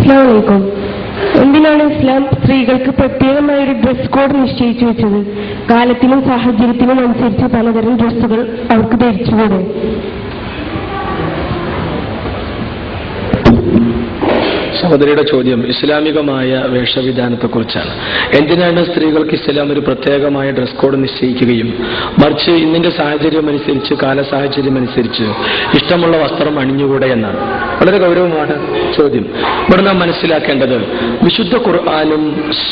അസ്സലാമു അലൈക്കും. എന്തിനാണ് ഇസ്ലാം സ്ത്രീകൾക്ക് പ്രത്യേകമായ ഒരു ഡ്രസ് കോഡ് നിശ്ചയിച്ചു വെച്ചത്? കാലത്തിനും സാഹചര്യത്തിനും അനുസരിച്ച് പലതരം ഡ്രസ്സുകൾ അവർക്ക് ധരിച്ചുകൂടെ? സഹോദരിയുടെ ചോദ്യം ഇസ്ലാമികമായ വേഷവിധാനത്തെക്കുറിച്ചാണ്. എന്തിനാണ് സ്ത്രീകൾക്ക് ഇസ്ലാം ഒരു പ്രത്യേകമായ ഡ്രസ് കോഡ് നിശ്ചയിക്കുകയും മറിച്ച് ഇന്നിന്റെ സാഹചര്യം അനുസരിച്ച് കാലസാഹചര്യം അനുസരിച്ച് ഇഷ്ടമുള്ള വസ്ത്രം അണിഞ്ഞുകൂടെ എന്നാണ്. വളരെ ഗൗരവമാണ് ചോദ്യം. ഇവിടെ നാം മനസ്സിലാക്കേണ്ടത് വിശുദ്ധ ഖുർആനും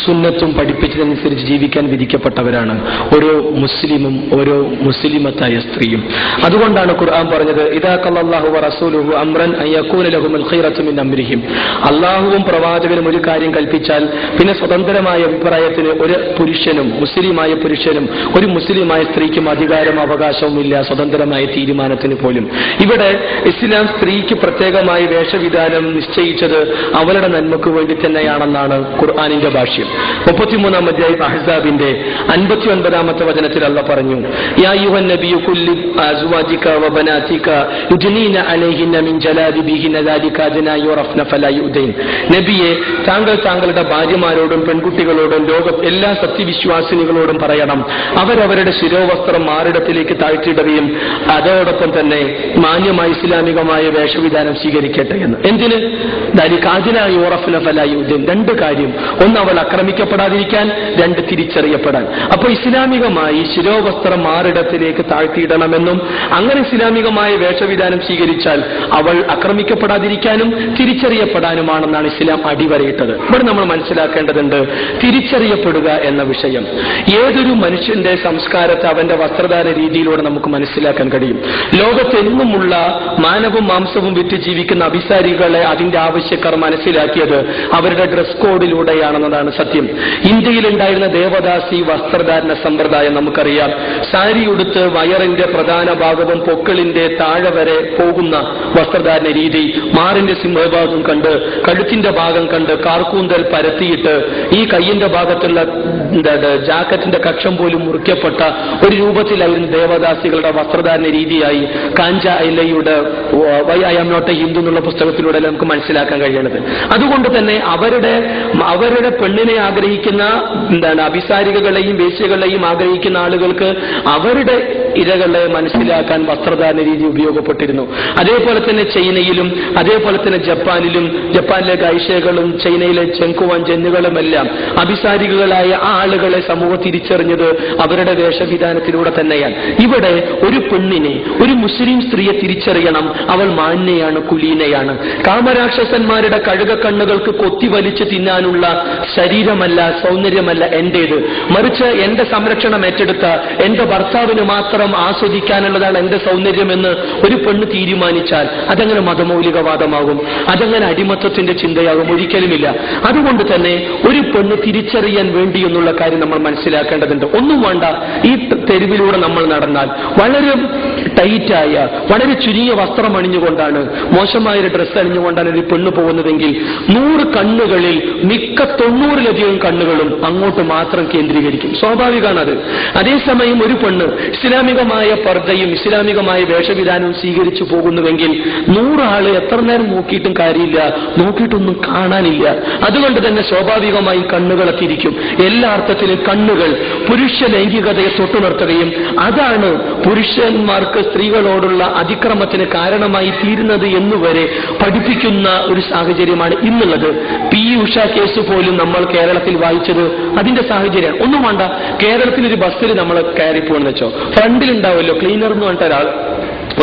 സുന്നത്തും പഠിപ്പിച്ചതനുസരിച്ച് ജീവിക്കാൻ വിധിക്കപ്പെട്ടവരാണ് ഓരോ മുസ്ലിമും ഓരോ മുസ്ലിമത്തായ സ്ത്രീയും. അതുകൊണ്ടാണ് ഖുർആൻ പറഞ്ഞത് ഇദാ ഖല്ലല്ലാഹു വറസൂലുഹു അംറൻ അയകൂന ലഹുൽ ഖൈറതു മിൻ അംരിഹിം. അള്ളാഹുവും പ്രവാചകനും ഒരു കാര്യം കൽപ്പിച്ചാൽ പിന്നെ സ്വതന്ത്രമായ അഭിപ്രായത്തിന് ഒരു പുരുഷനും മുസ്ലിമായ പുരുഷനും ഒരു മുസ്ലിമായ സ്ത്രീക്കും അധികാരം അവകാശവും ഇല്ല, സ്വതന്ത്രമായ തീരുമാനത്തിന് പോലും. ഇവിടെ ഇസ്ലാം സ്ത്രീക്ക് പ്രത്യേകമായ വേഷവിധാനം നിശ്ചയിച്ചത് അവളുടെ നന്മക്ക് വേണ്ടി തന്നെയാണെന്നാണ് ഖുർആനിന്റെ ഭാഷ്യം. 33-ാം അധ്യായം അഹ്സാബിന്റെ 59-ാമത്തെ വചനത്തിൽ അല്ലാഹു പറഞ്ഞു യാ അയ്യുഹൻ നബിയു കുല്ലി അസ്വാജിക വബനാതിക യുജ്നീന അലൈഹിന്ന മിൻ ജലാദിബിഹിന്ന ദാലിക അദ്നാ യുറഫ്ന ഫലാ യുദൈൻ. നബിയെ താങ്കൾ താങ്കളുടെ ഭാര്യമാരോടും പെൺകുട്ടികളോടും എല്ലാ സത്യവിശ്വാസിനികളോടും പറയണം അവരവരുടെ ശിരോവസ്ത്രം മാറിടത്തിലേക്ക് താഴ്ത്തിയിടുകയും അതോടൊപ്പം തന്നെ മാന്യമായ ഇസ്ലാമികമായ വേഷവിധാനം സ്വീകരിക്കട്ടെ എന്ന്. എന്തിന്? രണ്ട് കാര്യം. ഒന്ന്, അവൾ ആക്രമിക്കപ്പെടാതിരിക്കാൻ. രണ്ട്, തിരിച്ചറിയപ്പെടാൻ. അപ്പോൾ ഇസ്ലാമികമായി ശിരോവസ്ത്രം മാറിടത്തിലേക്ക് താഴ്ത്തിയിടണമെന്നും അങ്ങനെ ഇസ്ലാമികമായ വേഷവിധാനം സ്വീകരിച്ചാൽ അവൾ ആക്രമിക്കപ്പെടാതിരിക്കാനും തിരിച്ചറിയപ്പെടാനുമാണെന്നാണ് ഇസ്ലാം അടിവരയിട്ടത്. ഇവിടെ നമ്മൾ മനസ്സിലാക്കേണ്ടതുണ്ട് തിരിച്ചറിയപ്പെടുക എന്ന വിഷയം. ഏതൊരു മനുഷ്യന്റെ സംസ്കാരത്തെ അവന്റെ വസ്ത്രധാര രീതിയിലൂടെ നമുക്ക് മനസ്സിലാക്കാൻ കഴിയും. ലോകത്തെങ്ങുമുള്ള മാനവും മാംസവും വിറ്റ് ജീവിക്കുന്ന അഭിസാരികളെ അതിന്റെ ആവശ്യക്കാർ മനസ്സിലാക്കിയത് അവരുടെ ഡ്രസ് കോഡിലൂടെയാണെന്നതാണ് സത്യം. ഇന്ത്യയിലുണ്ടായിരുന്ന ദേവദാസി വസ്ത്രധാരണ സമ്പ്രദായം നമുക്കറിയാം. സാരി ഉടുത്ത് വയറിന്റെ പ്രധാന ഭാഗവും പൊക്കിളിന്റെ താഴെ വരെ പോകുന്ന വസ്ത്രധാരണ രീതി, മാറിന്റെ സിംഹഭാഗം കണ്ട് കഴുത്തിന്റെ ഭാഗം കണ്ട് കാർക്കൂന്തൽ പരത്തിയിട്ട് ഈ കയ്യിന്റെ ഭാഗത്തുള്ള ജാക്കറ്റിന്റെ കക്ഷം പോലും മുറിക്കപ്പെട്ട ഒരു രൂപത്തിലായിരുന്നു ദേവദാസികളുടെ വസ്ത്രധാരണ രീതിയായി കാഞ്ച ഐലയുടെ why I am not a Hindu എന്നുള്ള പുസ്തകത്തിലൂടെ നമുക്ക് മനസ്സിലാക്കാൻ കഴിയണത്. അതുകൊണ്ട് തന്നെ അവരുടെ പെണ്ണിനെ ആഗ്രഹിക്കുന്ന അഭിസാരികളെയും വേശ്യകളെയും ആഗ്രഹിക്കുന്ന ആളുകൾക്ക് അവരുടെ ഇരകളെ മനസ്സിലാക്കാൻ വസ്ത്രധാരണ രീതി ഉപയോഗപ്പെട്ടിരുന്നു. അതേപോലെ തന്നെ ചൈനയിലും അതേപോലെ തന്നെ ജപ്പാനിലെ ഗൈഷകളും ചൈനയിലെ ചെങ്കുവാൻ ജന്നുകളുമെല്ലാം അഭിസാരികളായ ആ ആളുകളെ സമൂഹം തിരിച്ചറിഞ്ഞത് അവരുടെ വേഷവിധാനത്തിലൂടെ തന്നെയാണ്. ഇവിടെ ഒരു പെണ്ണിനെ, ഒരു മുസ്ലിം സ്ത്രീയെ തിരിച്ചറിയണം. അവൾ മാന്യയാണ്, കുലീനയാണ്. കാമരാക്ഷസന്മാരുടെ കഴുകക്കണ്ണുകൾക്ക് കൊത്തി വലിച്ചു തിന്നാനുള്ള ശരീരമല്ല, സൗന്ദര്യമല്ല എന്റേത്. മറിച്ച് എന്റെ സംരക്ഷണം ഏറ്റെടുത്ത എന്റെ ഭർത്താവിന് മാത്രം ആസ്വദിക്കാനുള്ളതാണ് എന്റെ സൗന്ദര്യമെന്ന് ഒരു പെണ്ണ് തീരുമാനിച്ചാൽ അതങ്ങനെ മതമൗലികവാദമാകും, അതങ്ങനെ അടിമത്തത്തിന്റെ ചിന്തയാകും. ഒരിക്കലുമില്ല. അതുകൊണ്ട് തന്നെ ഒരു പെണ്ണ് തിരിച്ചറിയാൻ വേണ്ടി എന്നുള്ള കാര്യം നമ്മൾ മനസ്സിലാക്കേണ്ടതുണ്ട്. ഒന്നും വേണ്ട, ഈ തെരുവിലൂടെ നമ്മൾ നടന്നാൽ വളരെ ടൈറ്റായ വളരെ ചുരുങ്ങിയ വസ്ത്രം അണിഞ്ഞുകൊണ്ടാണ്, മോശമായൊരു ഡ്രസ്സ് അണിഞ്ഞുകൊണ്ടാണ് ഒരു പെണ്ണ് പോകുന്നതെങ്കിൽ 100 കണ്ണുകളിൽ മിക്ക 90-ലധികം കണ്ണുകളും അങ്ങോട്ട് മാത്രം കേന്ദ്രീകരിക്കും. സ്വാഭാവികമാണ് അത്. അതേസമയം ഒരു പെണ്ണ് ഇസ്ലാമികമായ പർദ്ദയും ഇസ്ലാമികമായ വേഷവിധാനവും സ്വീകരിച്ചു പോകുന്നുവെങ്കിൽ 100 ആള് എത്ര നേരം നോക്കിയിട്ടും കാര്യമില്ല, നോക്കിയിട്ടൊന്നും കാണാനില്ല. അതുകൊണ്ട് തന്നെ സ്വാഭാവികമായി കണ്ണുകളെ തിരിക്കും. എല്ലാ അർത്ഥത്തിലും കണ്ണുകൾ പുരുഷ ലൈംഗികതയെ തൊട്ടുനിർത്തുകയും അതാണ് പുരുഷന്മാർക്ക് സ്ത്രീകളോടുള്ള അതിക്രമത്തിന് കാരണമായി തീരുന്നത് എന്നുവരെ പഠിപ്പിക്കുന്ന ഒരു സാഹചര്യമാണ് ഇന്നുള്ളത്. പി ഉഷ കേസ് പോലും നമ്മൾ കേരളത്തിൽ വായിച്ചത് അതിന്റെ സാഹചര്യമാണ്. ഒന്നും വേണ്ട, കേരളത്തിലൊരു ബസ്സിൽ നമ്മൾ കയറിപ്പോണെന്ന് വെച്ചോ, ഫ്രണ്ടിലുണ്ടാവുമല്ലോ ക്ലീനർ എന്ന് പറഞ്ഞിട്ട് ഒരാൾ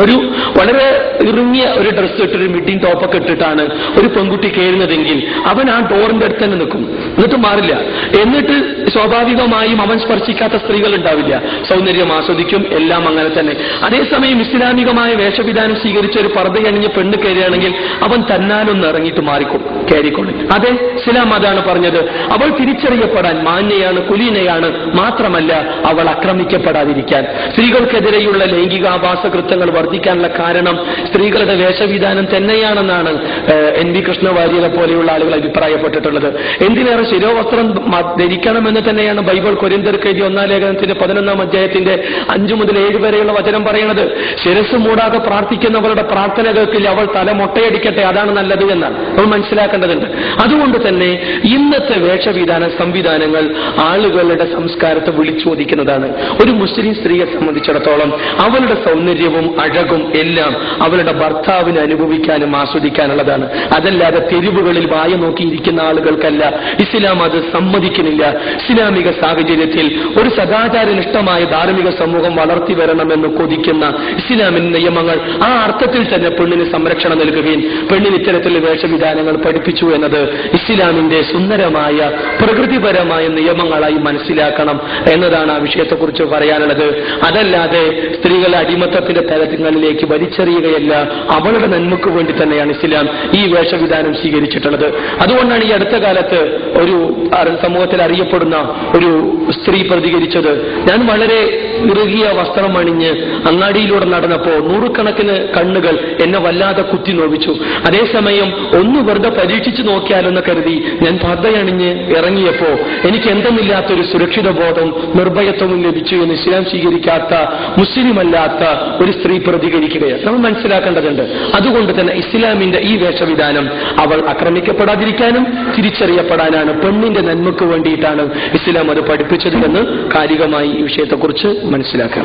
ഒരു വളരെ ഇറുങ്ങിയ ഒരു ഡ്രസ്സ് ഇട്ടൊരു മിഡിൻ ടോപ്പൊക്കെ ഇട്ടിട്ടാണ് ഒരു പെൺകുട്ടി കയറുന്നതെങ്കിൽ അവൻ ആ ഡോറിന്റെ അടുത്ത് തന്നെ നിൽക്കും, എന്നിട്ട് മാറില്ല. എന്നിട്ട് സ്വാഭാവികമായും അവൻ സ്പർശിക്കാത്ത സ്ത്രീകൾ ഉണ്ടാവില്ല, സൗന്ദര്യം ആസ്വദിക്കും, എല്ലാം അങ്ങനെ തന്നെ. അതേസമയം ഇസ്ലാമികമായ വേഷവിധാനം സ്വീകരിച്ച ഒരു പർദ്ദയണിഞ്ഞ് പെണ്ണ് കയറുകയാണെങ്കിൽ അവൻ തന്നാലൊന്ന് ഇറങ്ങിയിട്ട് കയറിക്കൊള്ളു. അതെ, ഇസ്ലാം അതാണ് പറഞ്ഞത്. അവൾ തിരിച്ചറിയപ്പെടാൻ മാന്യയാണ്, കുലീനയാണ്. മാത്രമല്ല അവൾ ആക്രമിക്കപ്പെടാതിരിക്കാൻ, സ്ത്രീകൾക്കെതിരെയുള്ള ലൈംഗികാഭാസ കൃത്യങ്ങൾ വർദ്ധിക്കാനുള്ള കാരണം സ്ത്രീകളുടെ വേഷവിധാനം തന്നെയാണെന്നാണ് NV കൃഷ്ണവാര്യരെ പോലെയുള്ള ആളുകൾ അഭിപ്രായപ്പെട്ടിട്ടുള്ളത്. എന്തിനേറെ ശിരോവസ്ത്രം ധരിക്കണമെന്ന് തന്നെയാണ് ബൈബിൾ കൊരിന്ത്യർക്ക് എഴുതിയ 1-ാം ലേഖനത്തിന്റെ 11-ാം അധ്യായത്തിന്റെ 5 മുതൽ 7 വരെയുള്ള വചനം പറയുന്നത്. ശിരസ് മൂടാതെ പ്രാർത്ഥിക്കുന്നവരുടെ പ്രാർത്ഥന കേൾക്കില്ല, അവൾ തല മൊട്ടയടിക്കട്ടെ, അതാണ് നല്ലത് എന്നാണ് നമ്മൾ മനസ്സിലാക്കേണ്ടതുണ്ട്. അതുകൊണ്ട് തന്നെ ഇന്നത്തെ വേഷവിധാന സംവിധാനങ്ങൾ ആളുകളുടെ സംസ്കാരത്തെ വിളിച്ചോദിക്കുന്നതാണ്. ഒരു മുസ്ലിം സ്ത്രീയെ സംബന്ധിച്ചിടത്തോളം അവളുടെ സൗന്ദര്യവും അഴകും എല്ലാം അവളുടെ ഭർത്താവിന് അനുഭവിക്കാനും ആസ്വദിക്കാനുള്ളതാണ്. അതല്ലാതെ തെരുവുകളിൽ വായ നോക്കിയിരിക്കുന്ന ആളുകൾക്കല്ല. ഇസ്ലാം അത് സമ്മതിക്കുന്നില്ല. ഇസ്ലാമിക സാഹചര്യത്തിൽ ഒരു സദാചാരനിഷ്ഠമായ ധാർമ്മിക സമൂഹം വളർത്തി വരണമെന്ന് കൊതിക്കുന്ന ഇസ്ലാമിന്റെ നിയമങ്ങൾ ആ അർത്ഥത്തിൽ തന്നെ പെണ്ണിന് സംരക്ഷണം നൽകുകയും പെണ്ണിന് ഇത്തരത്തിലുള്ള വേഷവിധാനങ്ങൾ പഠിപ്പിച്ചു എന്നത് ഇസ്ലാമിന്റെ സുന്ദരമായ പ്രകൃതിപരമായ നിയമങ്ങളായി മനസ്സിലാക്കണം എന്നതാണ് ആ വിഷയത്തെക്കുറിച്ച് പറയാനുള്ളത്. അതല്ലാതെ സ്ത്രീകളെ അടിമത്തത്തിന്റെ തലങ്ങളിലേക്ക് വലിച്ചെറിയുകയല്ല, അവളുടെ നന്മക്ക് വേണ്ടി തന്നെയാണ് ഇസ്ലാം ഈ വേഷവിധാനം സ്വീകരിച്ചിട്ടുള്ളത്. അതുകൊണ്ടാണ് ഈ അടുത്ത കാലത്ത് ഒരു സമൂഹത്തിൽ അറിയപ്പെടുന്ന ഒരു സ്ത്രീ പ്രതികരിച്ചത്, ഞാൻ വളരെ ഇറുകിയ വസ്ത്രം അണിഞ്ഞ് അങ്ങാടിയിലൂടെ നടന്നപ്പോ നൂറുകണക്കിന് കണ്ണുകൾ എന്നെ വല്ലാതെ കുത്തി നോവിച്ചു. അതേസമയം ഒന്ന് വെറുതെ പരീക്ഷിച്ചു നോക്കിയാലെന്ന് കരുതി ഞാൻ പർദ്ദയണിഞ്ഞ് ഇറങ്ങിയപ്പോ എനിക്ക് എന്തെന്നില്ലാത്തൊരു സുരക്ഷിത ബോധം നിർഭയത്വവും ലഭിച്ചു എന്ന് ഇസ്ലാം സ്വീകരിക്കാത്ത മുസ്ലിമല്ലാത്ത ഒരു സ്ത്രീ പ്രതികരിക്കുകയാണ്. നമ്മൾ മനസ്സിലാക്കേണ്ടതുണ്ട്. അതുകൊണ്ട് തന്നെ ഇസ്ലാമിന്റെ ഈ വേഷവിധാനം അവൾ ആക്രമിക്കപ്പെടാതിരിക്കാനും തിരിച്ചറിയപ്പെടാനാണ്, പെണ്ണിന്റെ നന്മക്ക് വേണ്ടിയിട്ടാണ് ഇസ്ലാം അത് പഠിപ്പിച്ചത് എന്ന് കാലികമായി ഈ വിഷയത്തെക്കുറിച്ച് മനസ്സിലാക്കണം.